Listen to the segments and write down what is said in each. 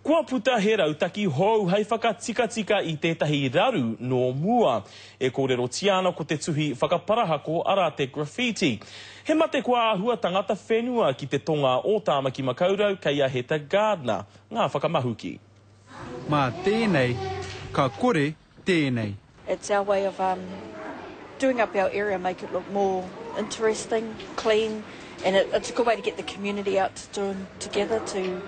Kua puta he rautaki hou hei whakatika I tētahi raru no mua. E kōrero tiana ko te tuhi whakaparahako ara te graffiti. He mate kua ahua tangata whenua ki te tonga o Tāmaki Makaurau kei a Heta Gardner. Ngā whakamahuki. Mā tēnei, ka kore tēnei. It's our way of doing up our area, make it look more interesting, clean, and it's a good way to get the community out to doing together to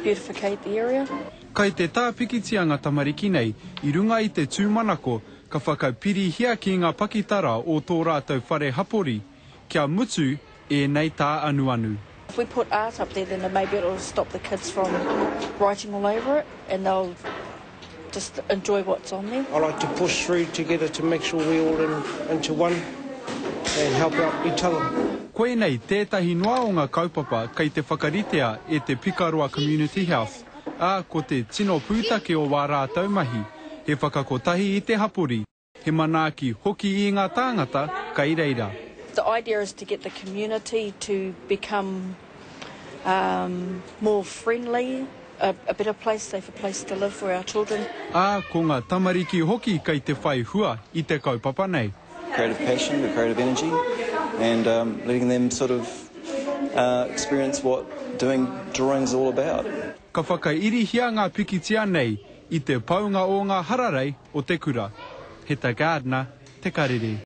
beautificate the area. Kai te tāpikitianga tamariki nei, I runga I te tūmanako, ka whakapirihia ki ngā pakitara o tō rātou whare hapori, kia mutu e nei tā anu. If we put art up there, then maybe it'll stop the kids from writing all over it, and they'll just enjoy what's on there. I like to push through together to make sure we're all into one and help out each other. Koe nei tētahi noa o ngā kaupapa kei te whakaritea e te Pikaroa Community House. Ā ko te tino pūtake o wā rātou mahi, he whakakotahi I te hapori, he manaaki hoki I ngā tāngata kai reira. The idea is to get the community to become more friendly, a better place, safer place to live for our children. Ā ko ngā tamariki hoki kei te whai hua I te kaupapa nei. Creative passion, the creative energy, and letting them sort of experience what doing drawings all about. Ka whakairihia ngā pikitia nei I te paunga o ngā hararei o te kura. Heta Gardner, Te Karere.